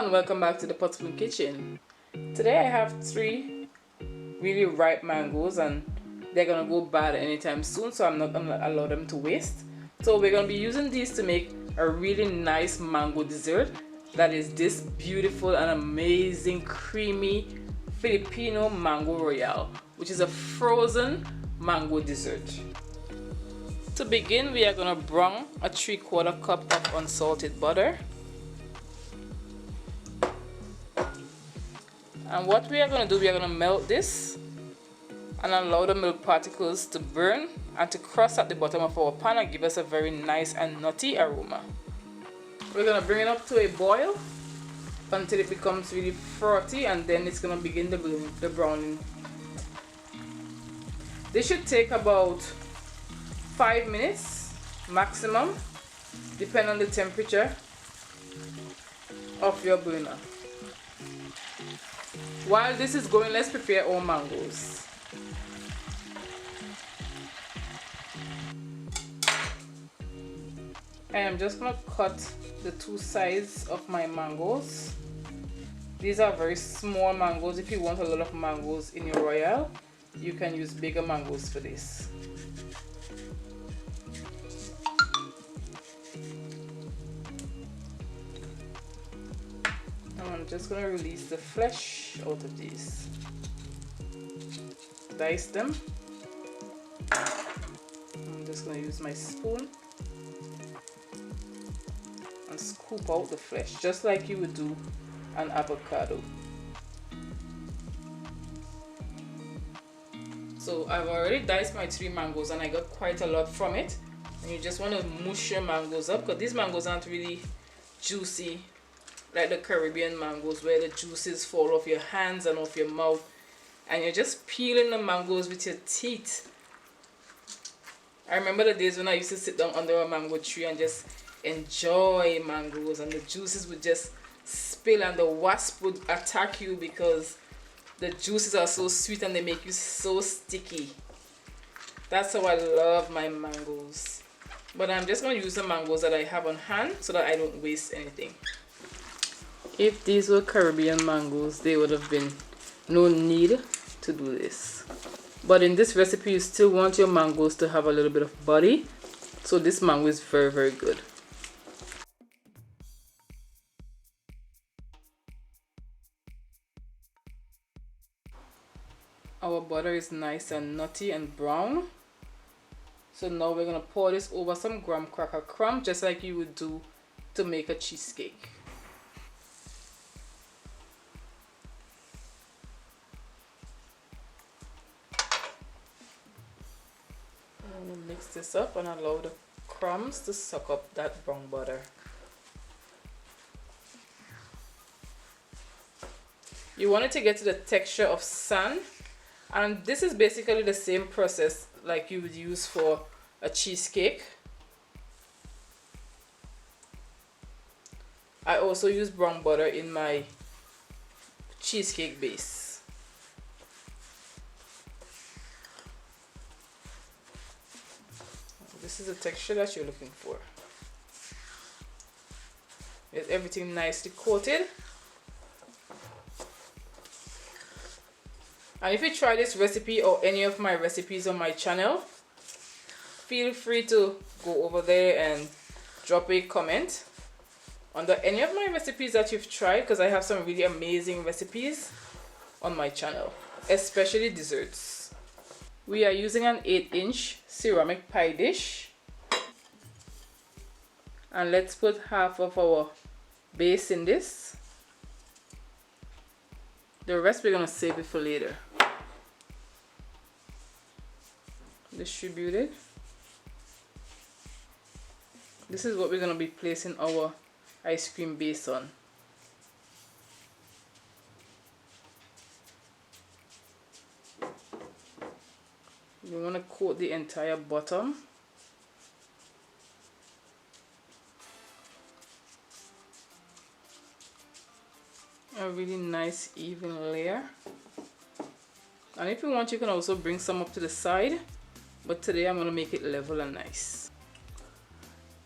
everyone, welcome back to the Potspoon Kitchen. Today I have 3 really ripe mangoes and they're gonna go bad anytime soon, so I'm not gonna allow them to waste. So we're gonna be using these to make a really nice mango dessert that is this beautiful and amazing creamy Filipino Mango Royale, which is a frozen mango dessert. To begin, we are gonna brown a 3/4 cup of unsalted butter. And what we are going to do, we are going to melt this and allow the milk particles to burn and to crust at the bottom of our pan and give us a very nice and nutty aroma. We're going to bring it up to a boil until it becomes really frothy, and then it's going to begin the browning. This should take about 5 minutes maximum, depending on the temperature of your burner. While this is going, let's prepare our mangoes. I am just going to cut the 2 sides of my mangoes. These are very small mangoes. If you want a lot of mangoes in your royale, you can use bigger mangoes for this. I'm just going to release the flesh out of these. Dice them. I'm just going to use my spoon and scoop out the flesh, just like you would do an avocado. So I've already diced my 3 mangoes and I got quite a lot from it. And you just want to mush your mangoes up, because these mangoes aren't really juicy like the Caribbean mangoes, where the juices fall off your hands and off your mouth and you're just peeling the mangoes with your teeth. I remember the days when I used to sit down under a mango tree and just enjoy mangoes, and the juices would just spill and the wasp would attack you because the juices are so sweet and they make you so sticky. That's how I love my mangoes. But I'm just going to use the mangoes that I have on hand so that I don't waste anything. If these were Caribbean mangoes, there would have been no need to do this. But in this recipe, you still want your mangoes to have a little bit of body. So this mango is very, very good. Our butter is nice and nutty and brown. So now we're going to pour this over some graham cracker crumb, just like you would do to make a cheesecake. Mix this up and allow the crumbs to suck up that brown butter. You want it to get to the texture of sand, and this is basically the same process like you would use for a cheesecake. I also use brown butter in my cheesecake base. This is the texture that you're looking for. Get everything nicely coated. And if you try this recipe or any of my recipes on my channel, feel free to go over there and drop a comment under any of my recipes that you've tried, because I have some really amazing recipes on my channel, especially desserts. We are using an 8-inch ceramic pie dish, and let's put half of our base in this. The rest we're going to save it for later. Distribute it. This is what we're going to be placing our ice cream base on. We want to coat the entire bottom. A really nice even layer. And if you want, you can also bring some up to the side, but today I'm going to make it level and nice.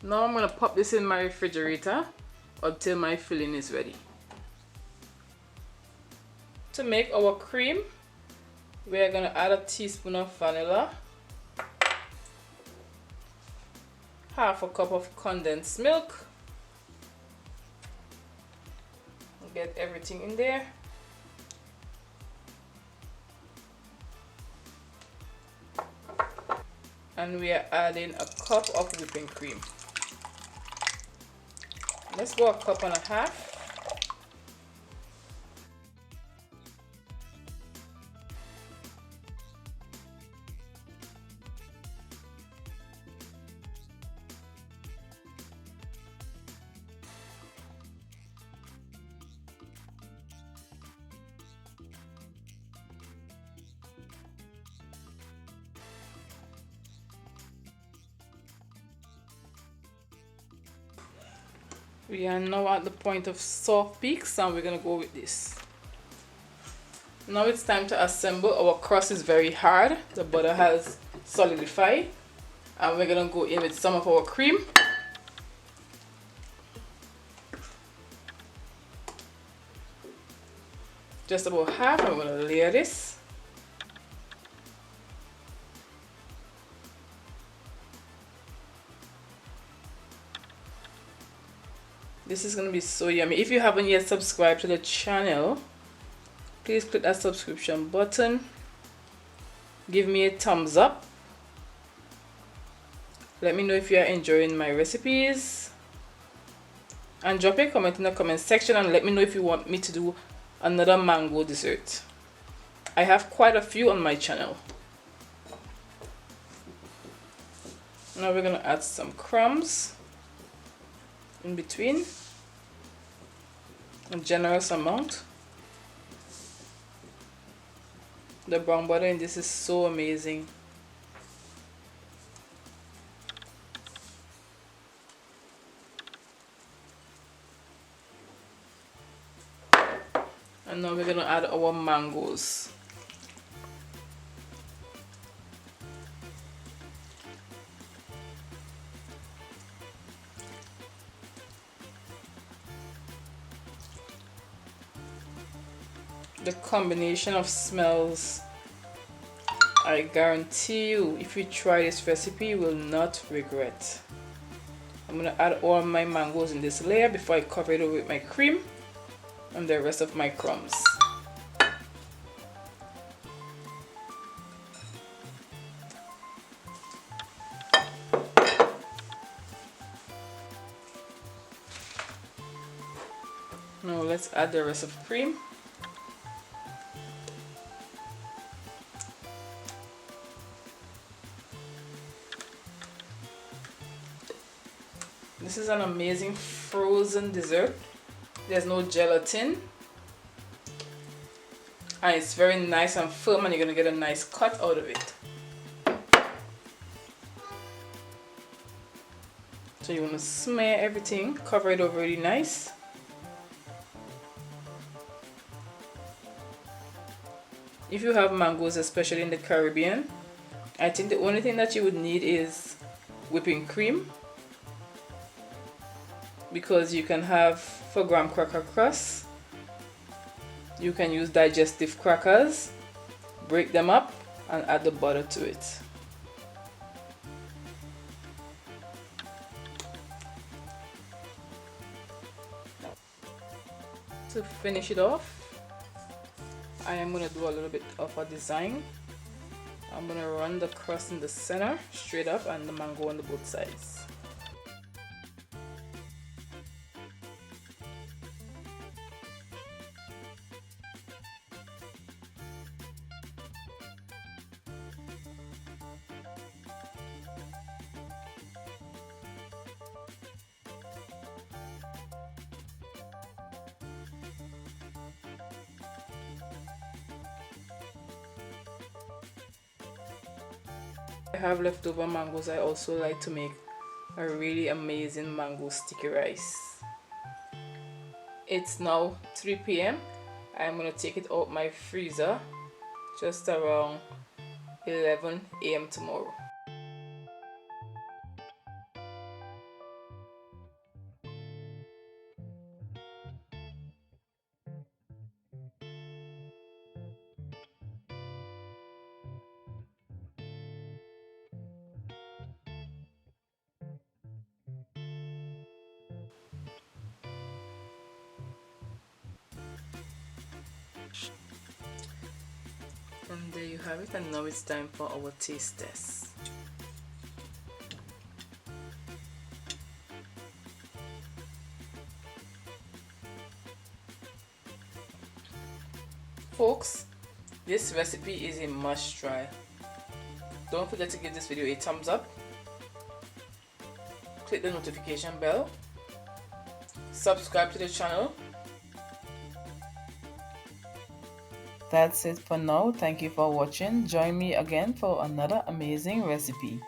Now I'm going to pop this in my refrigerator until my filling is ready. To make our cream, we are going to add a teaspoon of vanilla, half a cup of condensed milk. Get everything in there. And we are adding a cup of whipping cream. Let's go a cup and a half. We are now at the point of soft peaks and we're going to go with this. Now it's time to assemble. Our crust is very hard. The butter has solidified. And we're going to go in with some of our cream. Just about half, and we're going to layer this. This is going to be so yummy. If you haven't yet subscribed to the channel, please click that subscription button. Give me a thumbs up. Let me know if you are enjoying my recipes. And drop a comment in the comment section and let me know if you want me to do another mango dessert. I have quite a few on my channel. Now we're going to add some crumbs in between, a generous amount. The brown butter in this is so amazing. And now we're going to add our mangoes. The combination of smells, I guarantee you, if you try this recipe, you will not regret. I'm going to add all my mangoes in this layer before I cover it over with my cream and the rest of my crumbs. Now let's add the rest of cream. This is an amazing frozen dessert. There's no gelatin. And it's very nice and firm and you're going to get a nice cut out of it. So you want to smear everything, cover it over really nice. If you have mangoes, especially in the Caribbean, I think the only thing that you would need is whipping cream. Because you can have 4-gram cracker crust, you can use digestive crackers, break them up and add the butter to it. To finish it off, I am going to do a little bit of a design. I'm going to run the crust in the center straight up and the mango on the both sides. I have leftover mangoes. I also like to make a really amazing mango sticky rice. It's now 3 p.m. I'm going to take it out my freezer just around 11 a.m. tomorrow. And there you have it, and now it's time for our taste test. Folks, this recipe is a must try. Don't forget to give this video a thumbs up, click the notification bell, subscribe to the channel. That's it for now. Thank you for watching. Join me again for another amazing recipe.